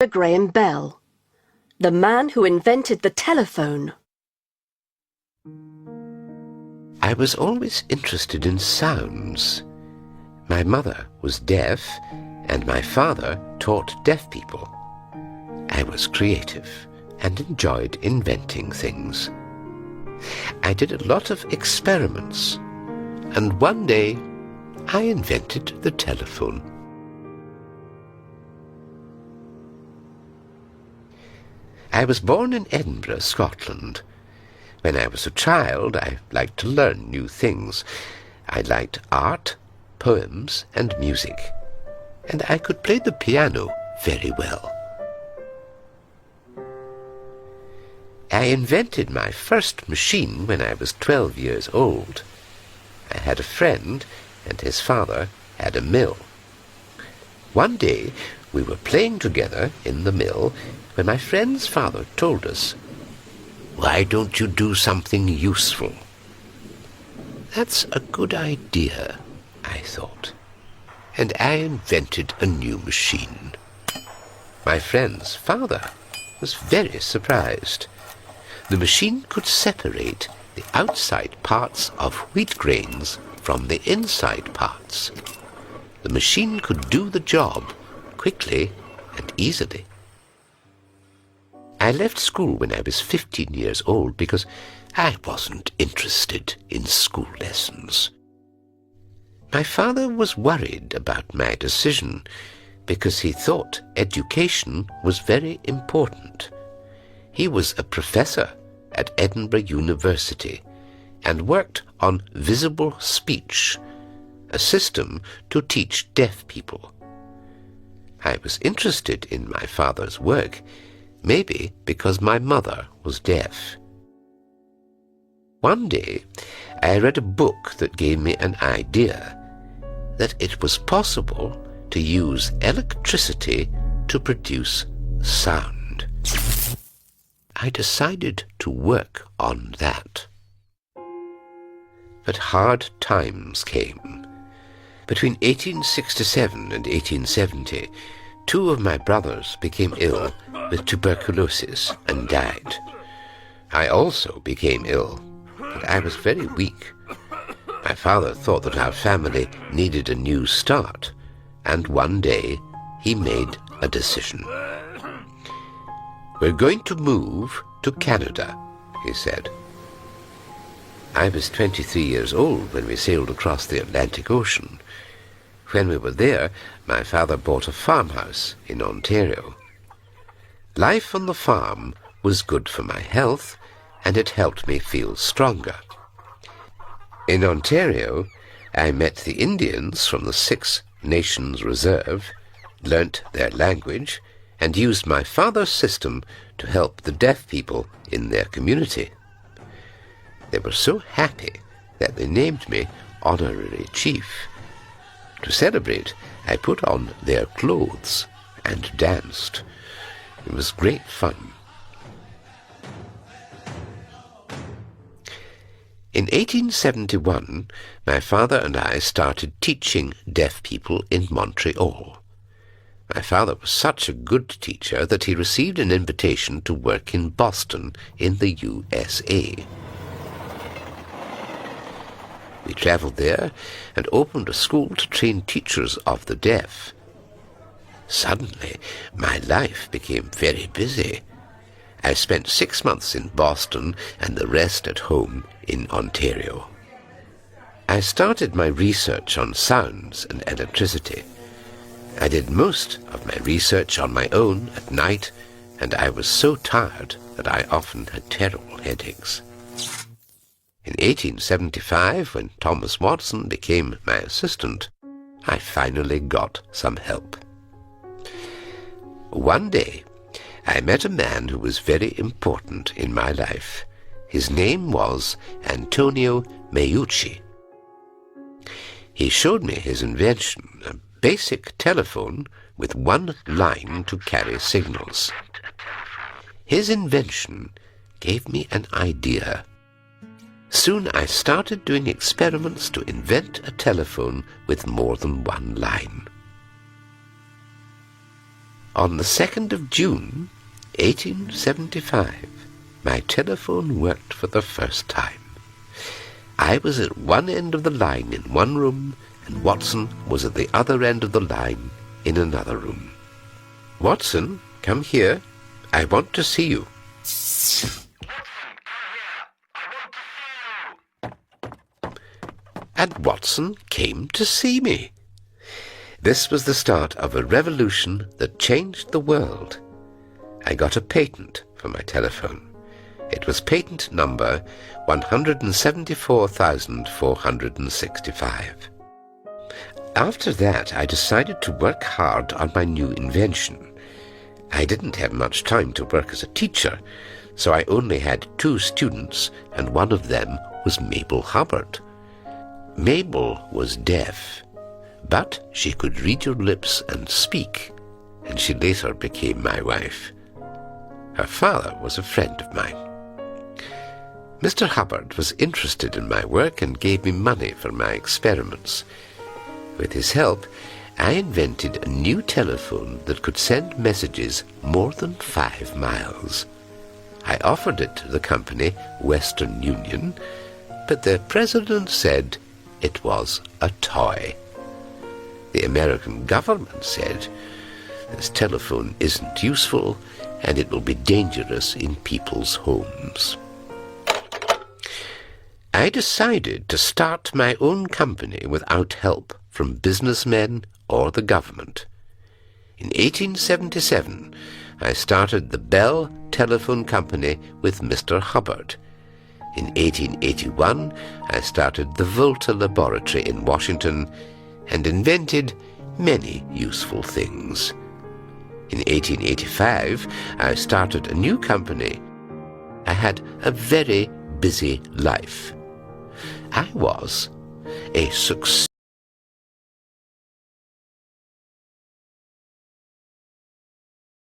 Graham Bell, the man who invented the telephone. I was always interested in sounds. My mother was deaf, and my father taught deaf people. I was creative and enjoyed inventing things. I did a lot of experiments, and one day I invented the telephone. I was born in Edinburgh, Scotland. When I was a child, I liked to learn new things. I liked art, poems, and music, and I could play the piano very well. I invented my first machine when I was 12 years old. I had a friend, and his father had a mill. One day, we were playing together in the mill when my friend's father told us, "Why don't you do something useful?" That's a good idea, I thought, and I invented a new machine. My friend's father was very surprised. The machine could separate the outside parts of wheat grains from the inside parts. The machine could do the job quickly and easily. I left school when I was 15 years old because I wasn't interested in school lessons. My father was worried about my decision because he thought education was very important. He was a professor at Edinburgh University and worked on visible speech, a system to teach deaf people. I was interested in my father's work, maybe because my mother was deaf. One day, I read a book that gave me an idea that it was possible to use electricity to produce sound. I decided to work on that. But hard times came. Between 1867 and 1870, two of my brothers became ill with tuberculosis and died. I also became ill, but I was very weak. My father thought that our family needed a new start, and one day he made a decision. "We're going to move to Canada," he said. I was 23 years old when we sailed across the Atlantic Ocean. When we were there, my father bought a farmhouse in Ontario. Life on the farm was good for my health, and it helped me feel stronger. In Ontario, I met the Indians from the Six Nations Reserve, learnt their language, and used my father's system to help the deaf people in their community. They were so happy that they named me Honorary Chief. To celebrate, I put on their clothes and danced. It was great fun. In 1871, my father and I started teaching deaf people in Montreal. My father was such a good teacher that he received an invitation to work in Boston in the USA. We traveled there and opened a school to train teachers of the deaf. Suddenly, my life became very busy. I spent 6 months in Boston and the rest at home in Ontario. I started my research on sounds and electricity. I did most of my research on my own at night, and I was so tired that I often had terrible headaches. In 1875, when Thomas Watson became my assistant, I finally got some help. One day, I met a man who was very important in my life. His name was Antonio Meucci. He showed me his invention, a basic telephone with one line to carry signals. His invention gave me an idea. Soon I started doing experiments to invent a telephone with more than one line. On the 2nd of June, 1875, my telephone worked for the first time. I was at one end of the line in one room, and Watson was at the other end of the line in another room. "Watson, come here. I want to see you." And Watson came to see me. This was the start of a revolution that changed the world. I got a patent for my telephone. It was patent number 174,465. After that, I decided to work hard on my new invention. I didn't have much time to work as a teacher, so I only had 2 students, and one of them was Mabel Hubbard. Mabel was deaf, but she could read your lips and speak, and she later became my wife. Her father was a friend of mine. Mr. Hubbard was interested in my work and gave me money for my experiments. With his help, I invented a new telephone that could send messages more than 5 miles. I offered it to the company Western Union, but the president said it was a toy. The American government said, "This telephone isn't useful, and it will be dangerous in people's homes." I decided to start my own company without help from businessmen or the government. In 1877, I started the Bell Telephone Company with Mr. Hubbard. In 1881, I started the Volta Laboratory in Washington and invented many useful things. In 1885, I started a new company. I had a very busy life. I was a success.